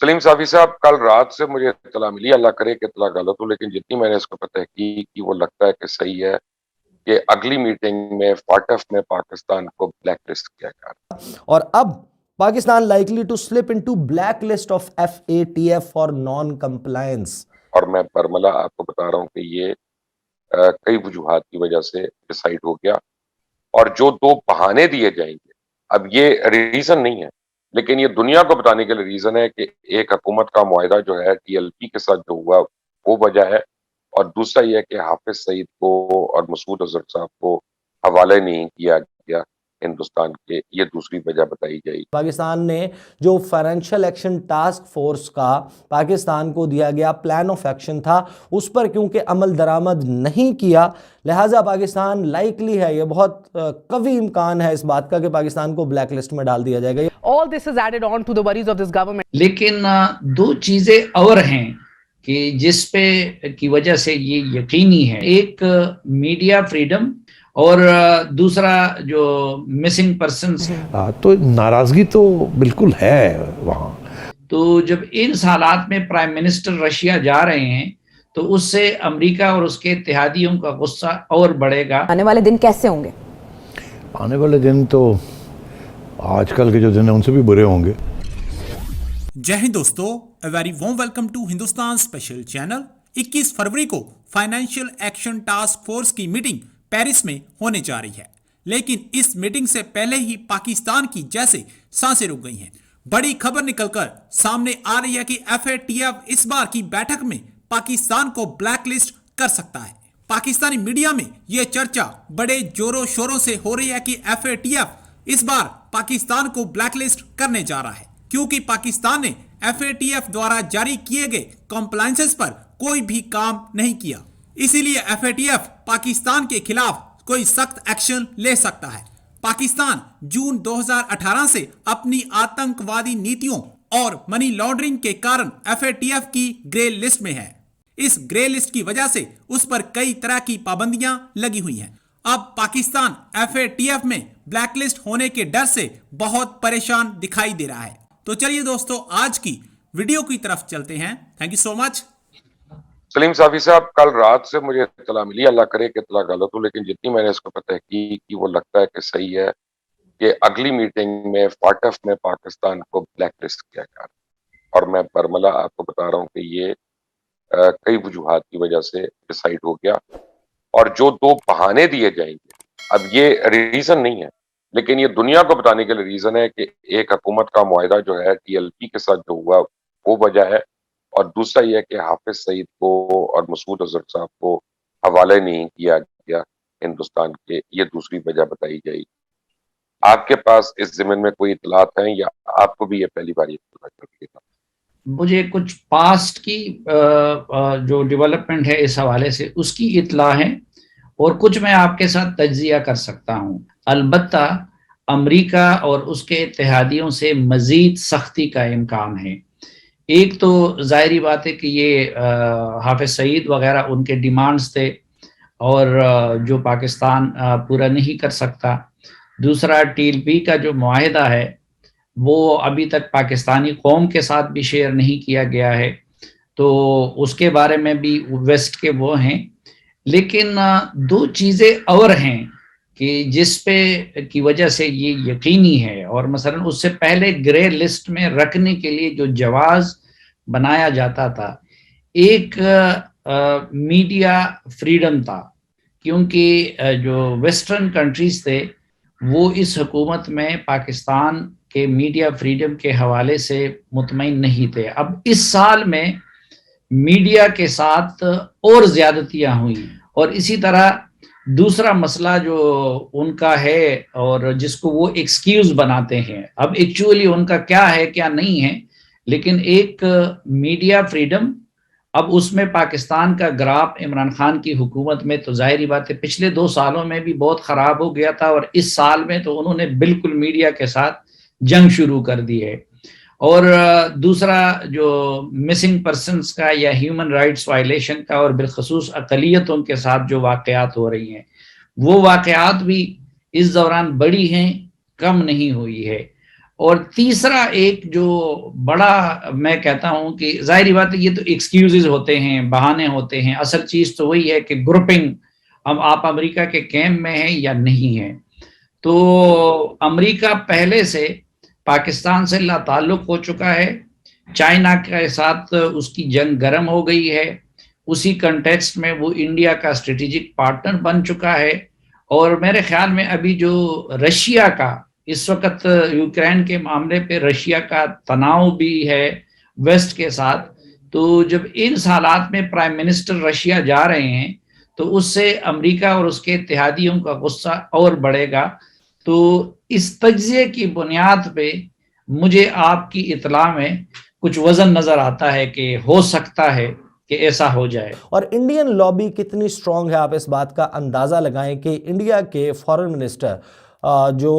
سلیم صافی صاحب، کل رات سے مجھے اطلاع ملی، اللہ کرے کہ اطلاع غلط ہو، لیکن جتنی میں نے اس کو تحقیق کی وہ لگتا ہے کہ صحیح ہے کہ اگلی میٹنگ میں فاٹف میں پاکستان کو بلیک لسٹ کیا جا رہا ہے۔ اور اب Pakistan likely to slip into black list of FATF for non compliance. اور میں برملا آپ کو بتا رہا ہوں کہ یہ کئی وجوہات کی وجہ سے ڈیسائیڈ ہو گیا، اور جو دو بہانے دیے جائیں گے اب یہ ریزن نہیں ہے، لیکن یہ دنیا کو بتانے کے لیے ریزن ہے کہ ایک حکومت کا معاہدہ جو ہے TLP کے ساتھ جو ہوا وہ وجہ ہے، اور دوسرا یہ کہ حافظ سعید کو اور مسعود اظہر صاحب کو حوالے نہیں کیا گیا ہندوستان کے، یہ دوسری وجہ بتائی جائے۔ پاکستان نے جو فائنینشل ایکشن ٹاسک فورس کا پاکستان کو دیا گیا پلان آف ایکشن تھا، اس پر کیونکہ عمل درآمد نہیں کیا، لہٰذا پاکستان لائکلی ہے، یہ بہت قوی امکان ہے اس بات کا کہ پاکستان کو بلیک لسٹ میں ڈال دیا جائے گا۔ All this is added on to the worries of this government. لیکن دو چیزیں اور ہیں کہ جس پہ کی وجہ سے یہ یقینی ہے، ایک میڈیا فریڈم اور دوسرا جو مسنگ پرسنز۔ تو ناراضگی تو بالکل ہے وہاں۔ تو جب ان حالات میں پرائم منسٹر رشیا جا رہے ہیں تو اس سے امریکہ اور اس کے اتحادیوں کا غصہ اور بڑھے گا۔ آنے والے دن کیسے ہوں گے؟ آنے والے دن تو آج کل کے جو دن ہیں ان سے بھی برے ہوں گے۔ جے ہند دوستو، very warm welcome to Hindustan special channel. 21 فروری کو فائنینشیل ایکشن ٹاسک فورس کی میٹنگ پیرس میں ہونے جا رہی ہے، لیکن اس میٹنگ سے پہلے ہی پاکستان کی جیسے سانسیں رک گئی ہیں۔ بڑی خبر نکل کر سامنے آ رہی ہے کہ FATF اس بار کی بیٹھک میں پاکستان کو بلیک لسٹ کر سکتا ہے۔ پاکستانی میڈیا میں یہ چرچا بڑے زوروں شوروں سے ہو رہی ہے کہ FATF اس بار پاکستان کو بلیک لسٹ کرنے جا رہا ہے، کیونکہ پاکستان نے FATF دوارا جاری کیے گئے کمپلائنسز پر کوئی بھی کام نہیں کیا، اسی لیے FATF پاکستان کے خلاف کوئی سخت ایکشن لے سکتا ہے۔ پاکستان جون 2018 سے اپنی آتنکوادی نیتیوں اور منی لانڈرنگ کے کارن FATF کی گرے لسٹ میں ہے۔ اس گرے لسٹ کی وجہ سے اس پر کئی طرح کی پابندیاں لگی ہوئی ہیں۔ اب پاکستان FATF میں بلیک لسٹ ہونے کے ڈر سے بہت پریشان دکھائی دے رہا ہے۔ تو چلیے دوستو، آج کی ویڈیو کی طرف چلتے ہیں۔ تھینک یو سو مچ۔ سلیم صافی صاحب، کل رات سے مجھے اطلاع ملی، اللہ کرے کہ اطلاع غلط ہو، لیکن جتنی میں نے اس کو تحقیق کی وہ لگتا ہے کہ صحیح ہے کہ اگلی میٹنگ میں فاٹف میں پاکستان کو بلیک لسٹ کیا جا رہا ہے، اور میں برملا آپ کو بتا رہا ہوں کہ یہ کئی وجوہات کی وجہ سے ڈیسائیڈ ہو گیا، اور جو دو بہانے دیے جائیں گے اب یہ ریزن نہیں ہے، لیکن یہ دنیا کو بتانے کے لیے ریزن ہے کہ ایک حکومت کا معاہدہ جو ہے TLP کے ساتھ جو ہوا وہ وجہ ہے، اور دوسرا یہ کہ حافظ سعید کو اور مسعود اظہر صاحب کو حوالے نہیں کیا گیا ہندوستان کے، یہ دوسری وجہ بتائی جائے۔ آپ کے پاس اس ضمن میں کوئی اطلاعات ہیں یا آپ کو بھی یہ پہلی بار اطلاع چل رہی ہے؟ مجھے کچھ پاسٹ کی جو ڈیولپمنٹ ہے اس حوالے سے اس کی اطلاع ہے، اور کچھ میں آپ کے ساتھ تجزیہ کر سکتا ہوں۔ البتہ امریکہ اور اس کے اتحادیوں سے مزید سختی کا امکان ہے۔ ایک تو ظاہری بات ہے کہ یہ حافظ سعید وغیرہ ان کے ڈیمانڈز تھے اور جو پاکستان پورا نہیں کر سکتا۔ دوسرا TLP کا جو معاہدہ ہے وہ ابھی تک پاکستانی قوم کے ساتھ بھی شیئر نہیں کیا گیا ہے، تو اس کے بارے میں بھی ویسٹ کے وہ ہیں۔ لیکن دو چیزیں اور ہیں کہ جس پہ کی وجہ سے یہ یقینی ہے، اور مثلا اس سے پہلے گرے لسٹ میں رکھنے کے لیے جو جواز بنایا جاتا تھا، ایک میڈیا فریڈم تھا، کیونکہ جو ویسٹرن کنٹریز تھے وہ اس حکومت میں پاکستان کے میڈیا فریڈم کے حوالے سے مطمئن نہیں تھے۔ اب اس سال میں میڈیا کے ساتھ اور زیادتیاں ہوئی، اور اسی طرح دوسرا مسئلہ جو ان کا ہے اور جس کو وہ ایکسکیوز بناتے ہیں، اب ایکچولی ان کا کیا ہے کیا نہیں ہے، لیکن ایک میڈیا فریڈم، اب اس میں پاکستان کا گراف عمران خان کی حکومت میں تو ظاہری بات ہے پچھلے 2 سالوں میں بھی بہت خراب ہو گیا تھا، اور اس سال میں تو انہوں نے بالکل میڈیا کے ساتھ جنگ شروع کر دی ہے۔ اور دوسرا جو مسنگ پرسنز کا یا ہیومن رائٹس وائلیشن کا، اور بالخصوص اقلیتوں کے ساتھ جو واقعات ہو رہی ہیں، وہ واقعات بھی اس دوران بڑی ہیں، کم نہیں ہوئی ہے۔ اور تیسرا ایک جو بڑا میں کہتا ہوں کہ ظاہری بات ہے یہ تو ایکسکیوزز ہوتے ہیں، بہانے ہوتے ہیں، اصل چیز تو وہی ہے کہ گروپنگ، اب آپ امریکہ کے کیمپ میں ہیں یا نہیں ہیں. تو امریکہ پہلے سے پاکستان سے لا تعلق ہو چکا ہے، چائنا کے ساتھ اس کی جنگ گرم ہو گئی ہے، اسی کنٹیکسٹ میں وہ انڈیا کا اسٹریٹجک پارٹنر بن چکا ہے. اور میرے خیال میں ابھی جو رشیا کا اس وقت یوکرین کے معاملے پہ رشیا کا تناؤ بھی ہے ویسٹ کے ساتھ، تو جب ان حالات میں پرائم منسٹر رشیا جا رہے ہیں تو اس سے امریکہ اور اس کے اتحادیوں کا غصہ اور بڑھے گا. تو اس تجزیے کی بنیاد پہ مجھے آپ کی اطلاع میں کچھ وزن نظر آتا ہے کہ ہو سکتا ہے کہ ایسا ہو جائے. اور انڈین لابی کتنی سٹرونگ ہے آپ اس بات کا اندازہ لگائیں کہ انڈیا کے فارن منسٹر جو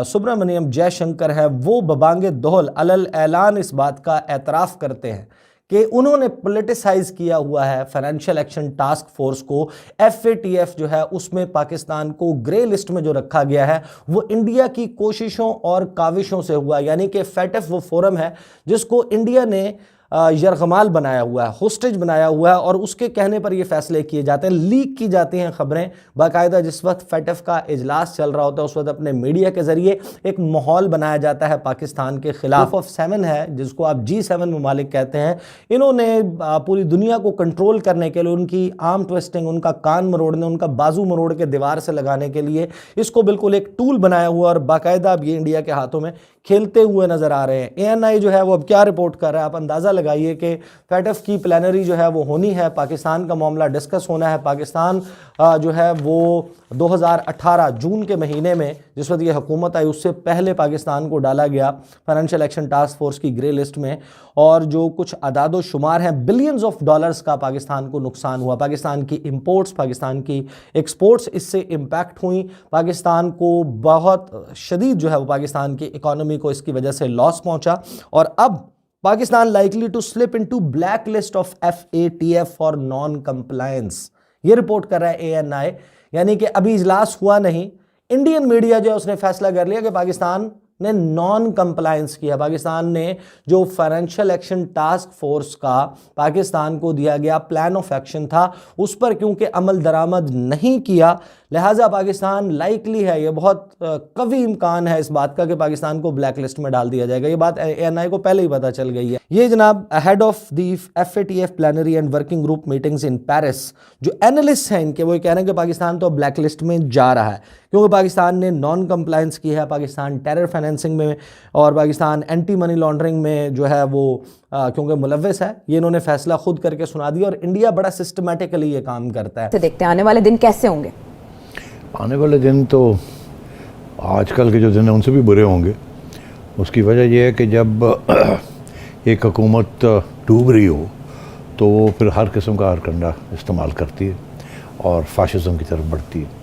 سبرامنیم جے شنکر ہے وہ ببانگ دہل علل اعلان اس بات کا اعتراف کرتے ہیں کہ انہوں نے پولیٹیسائز کیا ہوا ہے فائنینشیل ایکشن ٹاسک فورس کو. FATF جو ہے اس میں پاکستان کو گرے لسٹ میں جو رکھا گیا ہے وہ انڈیا کی کوششوں اور کاوشوں سے ہوا، یعنی کہ FATF وہ فورم ہے جس کو انڈیا نے یرغمال بنایا ہوا ہے، ہوسٹیج بنایا ہوا ہے، اور اس کے کہنے پر یہ فیصلے کیے جاتے ہیں، لیک کی جاتی ہیں خبریں باقاعدہ. جس وقت FATF کا اجلاس چل رہا ہوتا ہے اس وقت اپنے میڈیا کے ذریعے ایک ماحول بنایا جاتا ہے پاکستان کے خلاف. گروپ آف 7 ہے جس کو آپ G7 ممالک کہتے ہیں، انہوں نے پوری دنیا کو کنٹرول کرنے کے لیے، ان کی آرم ٹویسٹنگ، ان کا کان مروڑنے، ان کا بازو مروڑ کے دیوار سے لگانے کے لیے اس کو بالکل ایک ٹول بنایا ہوا، اور باقاعدہ اب یہ انڈیا کے ہاتھوں میں کھیلتے ہوئے نظر آ رہے ہیں. ANI جو ہے وہ اب کیا رپورٹ کر رہا ہے آپ اندازہ لگائیے کہ FATF کی پلینری جو ہے وہ ہونی ہے، پاکستان کا معاملہ ڈسکس ہونا ہے. پاکستان جو ہے وہ 2018 جون کے مہینے میں جس وقت یہ حکومت آئی اس سے پہلے پاکستان کو ڈالا گیا فائنینشیل ایکشن ٹاسک فورس کی گرے لسٹ میں، اور جو کچھ اعداد و شمار ہیں بلینز آف ڈالرز کا پاکستان کو نقصان ہوا. پاکستان کی امپورٹس، پاکستان کی ایکسپورٹس اس سے امپیکٹ ہوئیں. پاکستان کو بہت شدید جو ہے وہ پاکستان کی اکانومی کو اس کی وجہ سے لاس پہنچا، اور اب Pakistan likely to slip into black list of FATF for non compliance. یہ رپورٹ کر رہا ہے ANI. یعنی کہ ابھی اجلاس ہوا نہیں، انڈین میڈیا جو ہے اس نے فیصلہ کر لیا کہ پاکستان نے نان کمپلائنس کیا. پاکستان نے جو فائنینشیل ایکشن ٹاسک فورس کا پاکستان کو دیا گیا پلان آف ایکشن تھا اس پر کیونکہ عمل درآمد نہیں کیا، لہٰذا پاکستان لائکلی ہے، یہ بہت قوی امکان ہے اس بات کا کہ پاکستان کو بلیک لسٹ میں ڈال دیا جائے گا. یہ بات ANI کو پہلے ہی پتہ چل گئی ہے. یہ جناب head of the FATF plenary and working group meetings in Paris جو اینالسٹ ہیں ان کے، وہ کہہ رہے ہیں کہ پاکستان تو بلیک لسٹ میں جا رہا ہے کیونکہ پاکستان نے نان کمپلائنس کی ہے. پاکستان ٹیرر فائنینسنگ میں اور پاکستان اینٹی منی لانڈرنگ میں جو ہے وہ کیونکہ ملوث ہے. یہ انہوں نے فیصلہ خود کر کے سنا دیا، اور انڈیا بڑا سسٹمیٹکلی یہ کام کرتا ہے. دیکھتے ہیں آنے والے دن کیسے ہوں گے. آنے والے دن تو آج کل کے جو دن ہیں ان سے بھی برے ہوں گے. اس کی وجہ یہ ہے کہ جب ایک حکومت ڈوب رہی ہو تو وہ پھر ہر قسم کا ہر کنڈا استعمال کرتی ہے اور فاشزم کی طرف بڑھتی ہے.